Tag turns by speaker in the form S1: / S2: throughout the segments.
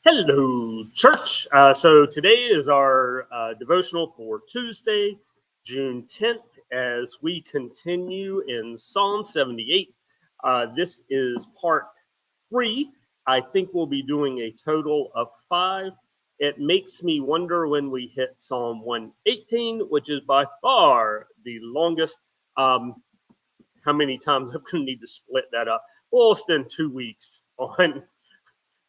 S1: Hello, church. So today is our devotional for Tuesday, June 10th, as we continue in Psalm 78. This is part 3. I think we'll be doing a total of 5. It makes me wonder when we hit Psalm 118, which is by far the longest. How many times I'm going to need to split that up? We'll spend 2 weeks on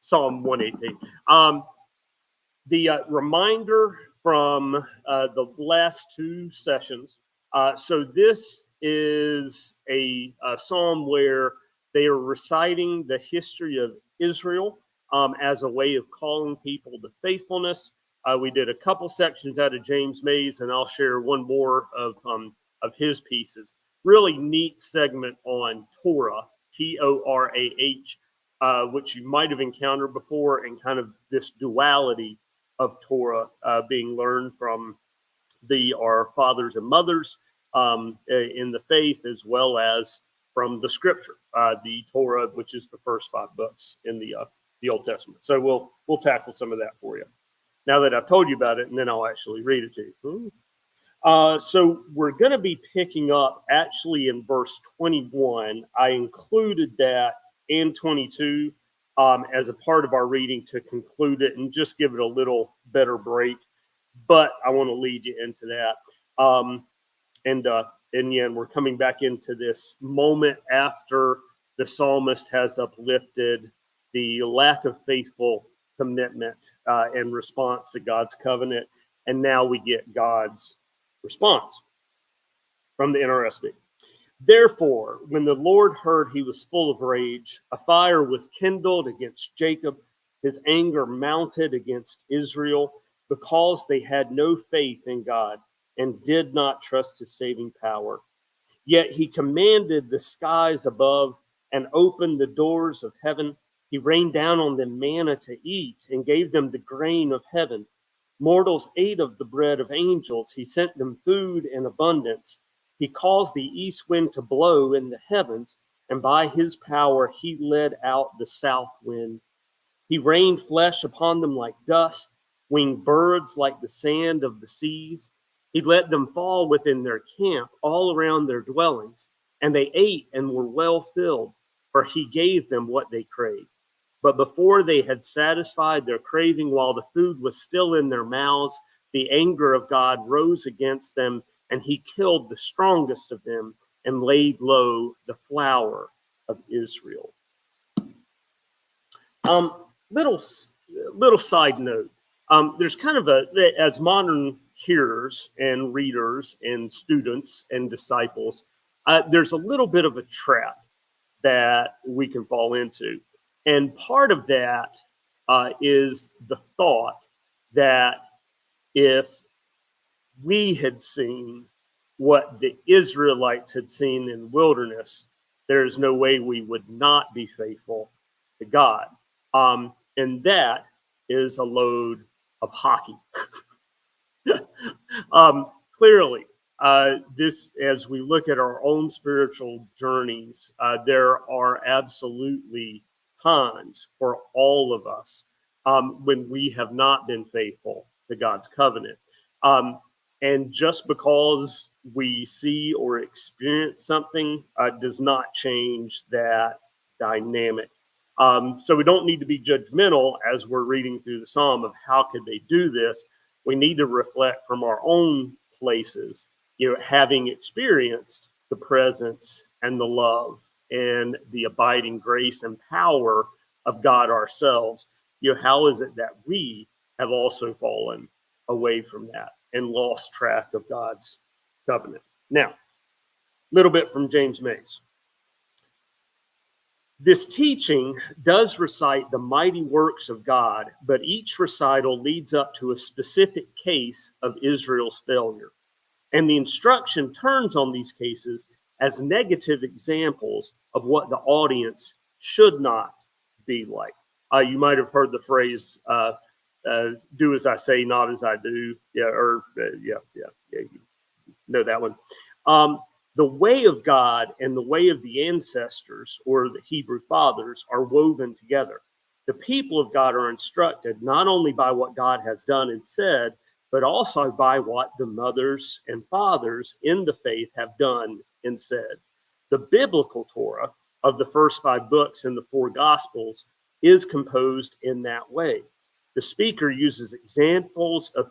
S1: Psalm 118. The reminder from the last 2 sessions. So this is a psalm where they are reciting the history of Israel as a way of calling people to faithfulness. We did a couple sections out of James Mays, and I'll share one more of his pieces. Really neat segment on Torah, Torah, which you might have encountered before, and kind of this duality of Torah being learned from our fathers and mothers in the faith, as well as from the scripture, the Torah, which is the first 5 books in the Old Testament. So we'll tackle some of that for you now that I've told you about it, and then I'll actually read it to you. So we're going to be picking up actually in verse 21. I included that and 22 as a part of our reading to conclude it and just give it a little better break. But I want to lead you into that. And we're coming back into this moment after the psalmist has uplifted the lack of faithful commitment and response to God's covenant. And now we get God's response from the NRSV. Therefore, when the Lord heard he was full of rage, a fire was kindled against Jacob. His anger mounted against Israel because they had no faith in God and did not trust his saving power. Yet he commanded the skies above and opened the doors of heaven. He rained down on them manna to eat and gave them the grain of heaven. Mortals ate of the bread of angels. He sent them food in abundance. He caused the east wind to blow in the heavens, and by his power he led out the south wind. He rained flesh upon them like dust, winged birds like the sand of the seas. He let them fall within their camp, all around their dwellings, and they ate and were well filled, for he gave them what they craved. But before they had satisfied their craving, while the food was still in their mouths, the anger of God rose against them, and he killed the strongest of them and laid low the flower of Israel. Little side note. There's kind of as modern hearers and readers and students and disciples, there's a little bit of a trap that we can fall into. And part of that is the thought that if we had seen what the Israelites had seen in the wilderness, there's no way we would not be faithful to God. And that is a load of hockey. Clearly, this, as we look at our own spiritual journeys, there are absolutely times for all of us when we have not been faithful to God's covenant. And just because we see or experience something does not change that dynamic. So we don't need to be judgmental as we're reading through the psalm of how could they do this. We need to reflect from our own places, having experienced the presence and the love and the abiding grace and power of God ourselves. How is it that we have also fallen away from that and lost track of God's covenant? Now, a little bit from James Mays. This teaching does recite the mighty works of God, but each recital leads up to a specific case of Israel's failure. And the instruction turns on these cases as negative examples of what the audience should not be like. You might have heard the phrase, do as I say, not as I do. You know that one. The way of God and the way of the ancestors or the Hebrew fathers are woven together. The people of God are instructed not only by what God has done and said, but also by what the mothers and fathers in the faith have done and said. The biblical Torah of the first 5 books in the 4 Gospels is composed in that way. The speaker uses examples of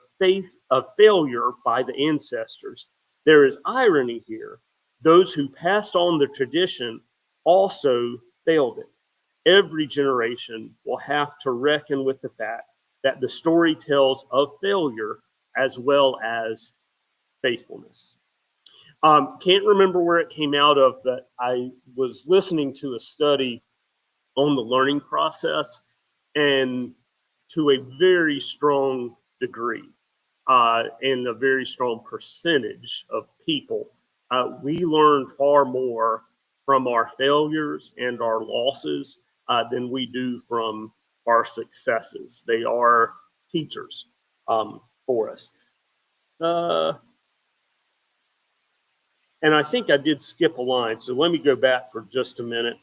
S1: failure by the ancestors. There is irony here. Those who passed on the tradition also failed it. Every generation will have to reckon with the fact that the story tells of failure as well as faithfulness. Can't remember where it came out of, but I was listening to a study on the learning process, and to a very strong degree, and a very strong percentage of people, we learn far more from our failures and our losses than we do from our successes. They are teachers for us. And I think I did skip a line, so let me go back for just a minute.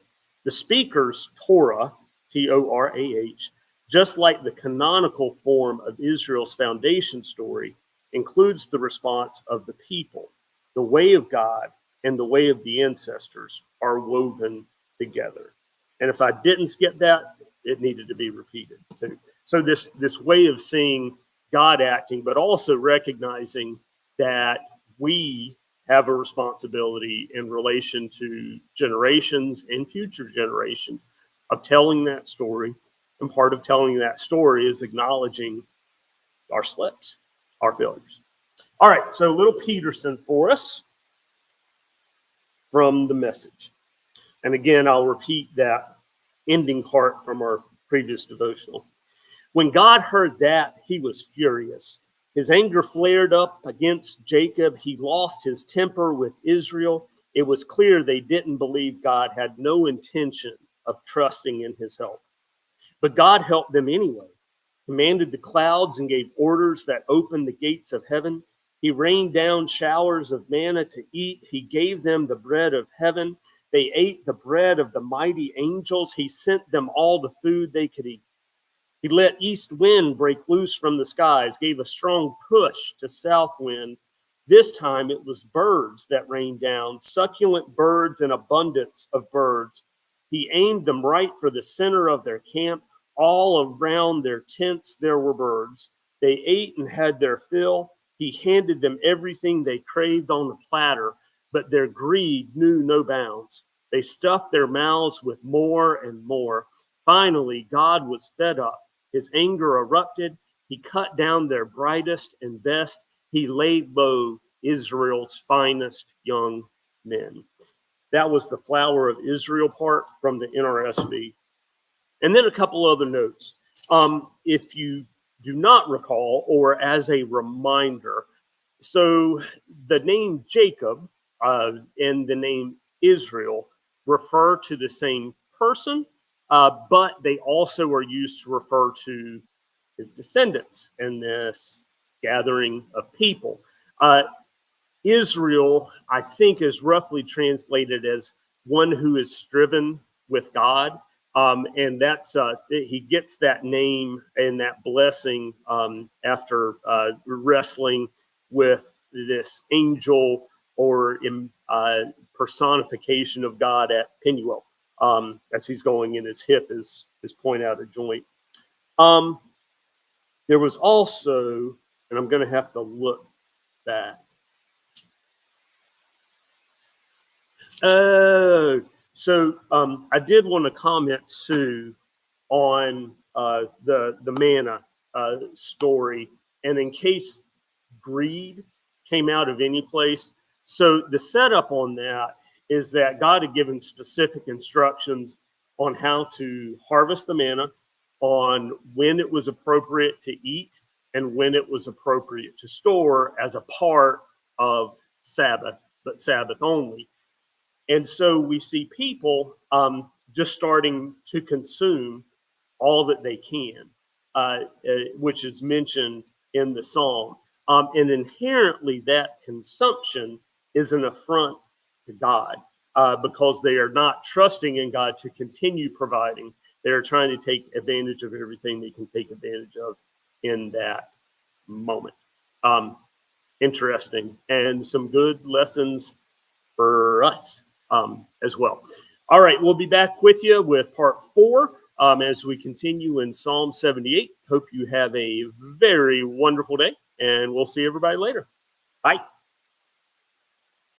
S1: The speaker's Torah, Torah, just like the canonical form of Israel's foundation story, includes the response of the people. The way of God and the way of the ancestors are woven together. And if I didn't skip that, it needed to be repeated too. So this way of seeing God acting, but also recognizing that we have a responsibility in relation to generations and future generations of telling that story. And part of telling that story is acknowledging our slips, our failures. All right, so a little Peterson for us from the Message. And again, I'll repeat that ending part from our previous devotional. When God heard that, he was furious. His anger flared up against Jacob. He lost his temper with Israel. It was clear they didn't believe God had no intention of trusting in his help. But God helped them anyway, commanded the clouds and gave orders that opened the gates of heaven. He rained down showers of manna to eat. He gave them the bread of heaven. They ate the bread of the mighty angels. He sent them all the food they could eat. He let east wind break loose from the skies, gave a strong push to south wind. This time it was birds that rained down, succulent birds and abundance of birds. He aimed them right for the center of their camp. All around their tents there were birds. They ate and had their fill. He handed them everything they craved on the platter, but their greed knew no bounds. They stuffed their mouths with more and more. Finally, God was fed up. His anger erupted. He cut down their brightest and best. He laid low Israel's finest young men. That was the flower of Israel part from the NRSV. And then a couple other notes. If you do not recall, or as a reminder, so the name Jacob and the name Israel refer to the same person, but they also are used to refer to his descendants in this gathering of people. Israel, I think, is roughly translated as one who is striven with God. And that's he gets that name and that blessing after wrestling with this angel or personification of God at Peniel, as he's going in his hip is point out a joint. There was also, and I'm going to have to look back. So I did want to comment too on the manna story, and in case greed came out of any place. So the setup on that is that God had given specific instructions on how to harvest the manna, on when it was appropriate to eat, and when it was appropriate to store as a part of Sabbath, but Sabbath only. And so we see people just starting to consume all that they can, which is mentioned in the psalm. And inherently, that consumption is an affront to God because they are not trusting in God to continue providing. They're trying to take advantage of everything they can take advantage of in that moment. Interesting, and some good lessons for us as well. All right, we'll be back with you with part 4 as we continue in Psalm 78. Hope you have a very wonderful day, and we'll see everybody later. Bye.